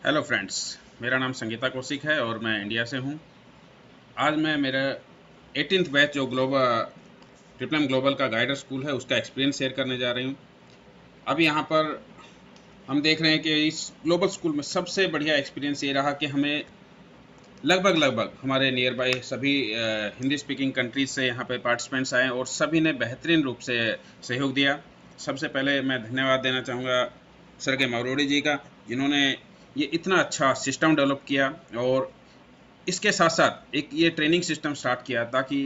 Hello friends, मेरा नाम संगीता कौशिक है और मैं इंडिया से हूँ। आज मैं मेरा 18th बैच जो ट्रिपल एम ग्लोबल का गाइडर स्कूल है उसका एक्सपीरियंस शेयर करने जा रही हूँ। अब यहाँ पर हम देख रहे हैं कि इस ग्लोबल स्कूल में सबसे बढ़िया एक्सपीरियंस ये रहा कि हमें लगभग लगभग हमारे नियर बाय सभी हिंदी स्पीकिंग कंट्रीज से यहाँ पे पार्टिसिपेंट्स आए और सभी ने बेहतरीन रूप से सहयोग दिया। सबसे पहले मैं धन्यवाद देना चाहूँगा सरगे मवरोडी जी का, जिन्होंने ये इतना अच्छा सिस्टम डेवलप किया और इसके साथ साथ एक ये ट्रेनिंग सिस्टम स्टार्ट किया ताकि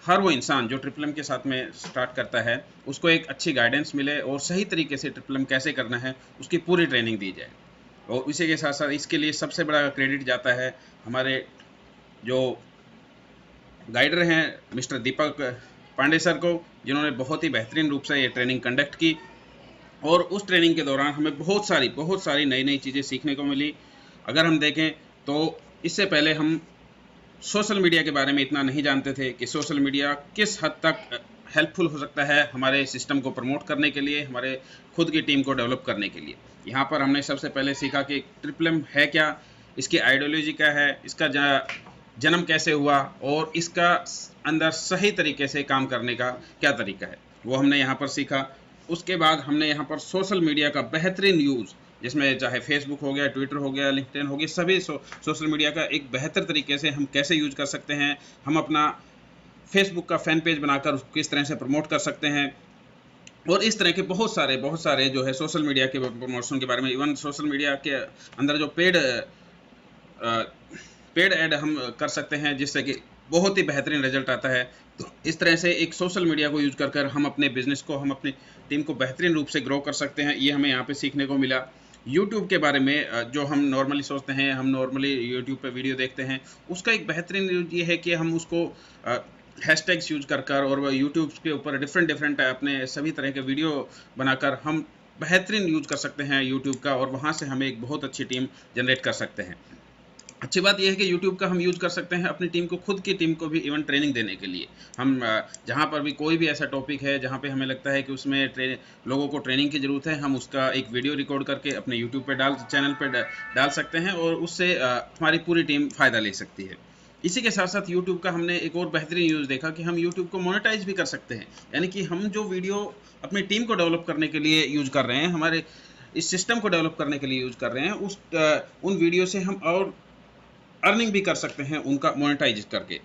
हर वो इंसान जो ट्रिपल एम के साथ में स्टार्ट करता है उसको एक अच्छी गाइडेंस मिले और सही तरीके से ट्रिपल एम कैसे करना है उसकी पूरी ट्रेनिंग दी जाए। और इसी के साथ साथ इसके लिए सबसे बड़ा क्रेडिट जाता है हमारे जो गाइडर हैं मिस्टर दीपक पांडे सर को, जिन्होंने बहुत ही बेहतरीन रूप से ये ट्रेनिंग कंडक्ट की। और उस ट्रेनिंग के दौरान हमें बहुत सारी नई नई चीज़ें सीखने को मिली। अगर हम देखें तो इससे पहले हम सोशल मीडिया के बारे में इतना नहीं जानते थे कि सोशल मीडिया किस हद तक हेल्पफुल हो सकता है हमारे सिस्टम को प्रमोट करने के लिए, हमारे खुद की टीम को डेवलप करने के लिए। यहाँ पर हमने सबसे पहले सीखा कि ट्रिपल एम है क्या, इसकी आइडियोलॉजी क्या है, इसका जन्म कैसे हुआ और इसका अंदर सही तरीके से काम करने का क्या तरीका है, वो हमने यहाँ पर सीखा। उसके बाद हमने यहाँ पर सोशल मीडिया का बेहतरीन यूज़, जिसमें चाहे फेसबुक हो गया, ट्विटर हो गया, लिंक्डइन हो गया, सभी सोशल मीडिया का एक बेहतर तरीके से हम कैसे यूज कर सकते हैं। हम अपना फेसबुक का फैन पेज बनाकर उसको किस तरह से प्रमोट कर सकते हैं और इस तरह के बहुत सारे जो है सोशल मीडिया के प्रमोशन के बारे में। इवन सोशल मीडिया के अंदर जो पेड ऐड हम कर सकते हैं जिससे कि बहुत ही बेहतरीन रिजल्ट आता है। तो इस तरह से एक सोशल मीडिया को यूज कर हम अपने बिजनेस को, हम अपनी टीम को बेहतरीन रूप से ग्रो कर सकते हैं। ये हमें यहाँ पे सीखने को मिला। यूट्यूब के बारे में जो हम नॉर्मली सोचते हैं, हम नॉर्मली यूट्यूब पे वीडियो देखते हैं, उसका एक बेहतरीन यूज ये है कि हम उसको हैशटैग्स यूज कर और यूट्यूब के ऊपर डिफरेंट डिफरेंट अपने सभी तरह के वीडियो बनाकर हम बेहतरीन यूज कर सकते हैं यूट्यूब का, और वहाँ से हमें एक बहुत अच्छी टीम जनरेट कर सकते हैं। अच्छी बात यह है कि यूट्यूब का हम यूज़ कर सकते हैं अपनी टीम को, खुद की टीम को भी इवन ट्रेनिंग देने के लिए। हम जहाँ पर भी कोई भी ऐसा टॉपिक है जहाँ पे हमें लगता है कि उसमें लोगों को ट्रेनिंग की ज़रूरत है, हम उसका एक वीडियो रिकॉर्ड करके अपने यूट्यूब पे चैनल पे डाल सकते हैं और उससे हमारी पूरी टीम फ़ायदा ले सकती है। इसी के साथ साथ यूट्यूब का हमने एक और बेहतरीन यूज़ देखा कि हम यूट्यूब को मोनेटाइज भी कर सकते हैं। यानी कि हम जो वीडियो अपनी टीम को डेवलप करने के लिए यूज़ कर रहे हैं, हमारे इस सिस्टम को डेवलप करने के लिए यूज़ कर रहे हैं, उन वीडियो से हम और अर्निंग भी कर सकते हैं उनका मोनेटाइज करके।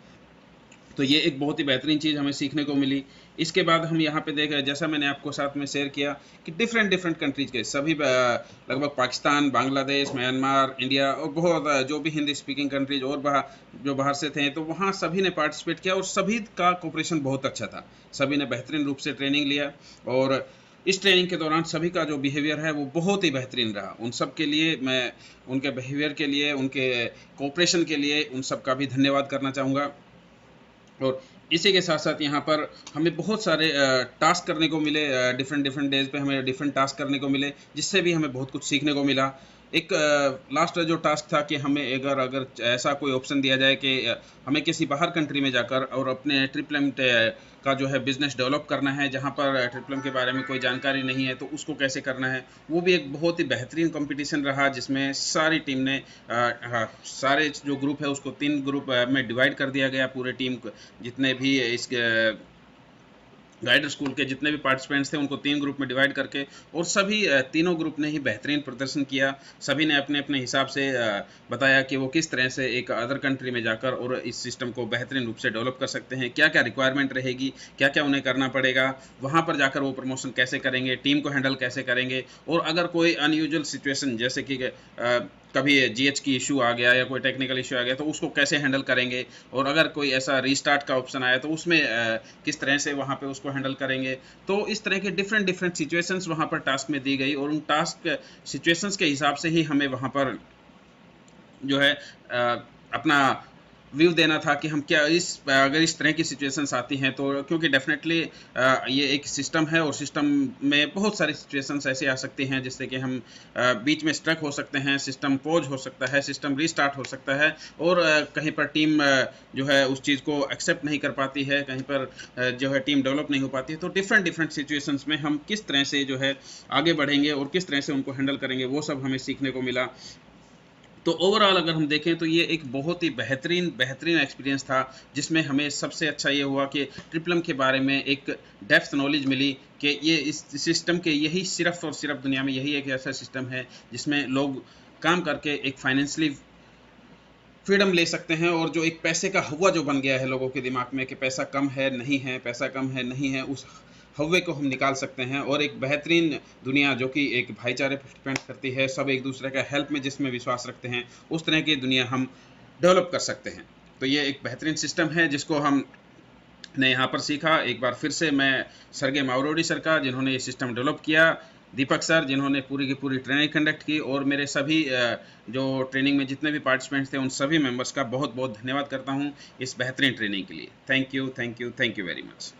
तो ये एक बहुत ही बेहतरीन चीज़ हमें सीखने को मिली। इसके बाद हम यहाँ पे देख रहे हैं, जैसा मैंने आपको साथ में शेयर किया कि डिफरेंट डिफरेंट कंट्रीज के सभी लगभग पाकिस्तान, बांग्लादेश, म्यांमार, इंडिया और बहुत जो भी हिंदी स्पीकिंग कंट्रीज और जो बाहर से थे, तो वहाँ सभी ने पार्टिसिपेट किया और सभी का कोऑपरेशन बहुत अच्छा था। सभी ने बेहतरीन रूप से ट्रेनिंग लिया और इस ट्रेनिंग के दौरान सभी का जो बिहेवियर है वो बहुत ही बेहतरीन रहा। उन सब के लिए मैं उनके बिहेवियर के लिए, उनके कोऑपरेशन के लिए उन सब का भी धन्यवाद करना चाहूँगा। और इसी के साथ साथ यहाँ पर हमें बहुत सारे टास्क करने को मिले। डिफरेंट डिफरेंट डेज पे हमें डिफरेंट टास्क करने को मिले, जिससे भी हमें बहुत कुछ सीखने को मिला। एक लास्ट जो टास्क था कि हमें अगर अगर ऐसा कोई ऑप्शन दिया जाए कि हमें किसी बाहर कंट्री में जाकर और अपने ट्रिपल एम का जो है बिज़नेस डेवलप करना है, जहाँ पर ट्रिपल एम के बारे में कोई जानकारी नहीं है, तो उसको कैसे करना है। वो भी एक बहुत ही बेहतरीन कंपटीशन रहा जिसमें सारी टीम ने सारे जो ग्रुप है उसको 3 ग्रुप में डिवाइड कर दिया गया। पूरे टीम को, जितने भी इस गाइडर स्कूल के जितने भी पार्टिसिपेंट्स थे, उनको 3 ग्रुप में डिवाइड करके, और सभी तीनों ग्रुप ने ही बेहतरीन प्रदर्शन किया। सभी ने अपने अपने हिसाब से बताया कि वो किस तरह से एक अदर कंट्री में जाकर और इस सिस्टम को बेहतरीन रूप से डेवलप कर सकते हैं, क्या क्या रिक्वायरमेंट रहेगी, क्या क्या उन्हें करना पड़ेगा, वहाँ पर जाकर वो प्रमोशन कैसे करेंगे, टीम को हैंडल कैसे करेंगे, और अगर कोई अनयूजुअल सिचुएशन जैसे कि कभी जीएच की इशू आ गया या कोई टेक्निकल इशू आ गया तो उसको कैसे हैंडल करेंगे, और अगर कोई ऐसा रीस्टार्ट का ऑप्शन आया तो उसमें किस तरह से वहाँ पे उसको हैंडल करेंगे। तो इस तरह के डिफरेंट डिफरेंट सिचुएशंस वहाँ पर टास्क में दी गई और उन टास्क सिचुएशंस के हिसाब से ही हमें वहाँ पर जो है अपना व्यू देना था कि हम क्या अगर इस तरह की सिचुएशंस आती हैं तो, क्योंकि डेफिनेटली ये एक सिस्टम है और सिस्टम में बहुत सारी सिचुएशंस ऐसे आ सकती हैं जिससे कि हम बीच में स्ट्रक हो सकते हैं, सिस्टम पॉज हो सकता है, सिस्टम रीस्टार्ट हो सकता है, और कहीं पर टीम जो है उस चीज़ को एक्सेप्ट नहीं कर पाती है, कहीं पर जो है टीम डेवलप नहीं हो पाती है। तो डिफरेंट डिफरेंट सिचुएशंस में हम किस तरह से जो है आगे बढ़ेंगे और किस तरह से उनको हैंडल करेंगे, वो सब हमें सीखने को मिला। तो ओवरऑल अगर हम देखें तो ये एक बहुत ही बेहतरीन एक्सपीरियंस था, जिसमें हमें सबसे अच्छा ये हुआ कि ट्रिपल एम के बारे में एक डेप्थ नॉलेज मिली कि ये इस सिस्टम के यही सिर्फ और सिर्फ दुनिया में यही एक ऐसा सिस्टम है जिसमें लोग काम करके एक फाइनेंशियली फ्रीडम ले सकते हैं, और जो एक पैसे का हवा जो बन गया है लोगों के दिमाग में कि पैसा कम है नहीं है, पैसा कम है नहीं है, उस हव्वे को हम निकाल सकते हैं, और एक बेहतरीन दुनिया जो कि एक भाईचारे पर डिपेंड करती है, सब एक दूसरे का हेल्प में जिसमें विश्वास रखते हैं, उस तरह की दुनिया हम डेवलप कर सकते हैं। तो ये एक बेहतरीन सिस्टम है जिसको हम ने यहाँ पर सीखा। एक बार फिर से मैं सर्गे मावरोडी सर का, जिन्होंने ये सिस्टम डेवलप किया, दीपक सर जिन्होंने पूरी की पूरी ट्रेनिंग कंडक्ट की, और मेरे सभी जो ट्रेनिंग में जितने भी पार्टिसिपेंट्स थे उन सभी मेंबर्स का बहुत बहुत धन्यवाद करता हूँ इस बेहतरीन ट्रेनिंग के लिए। Thank you very much.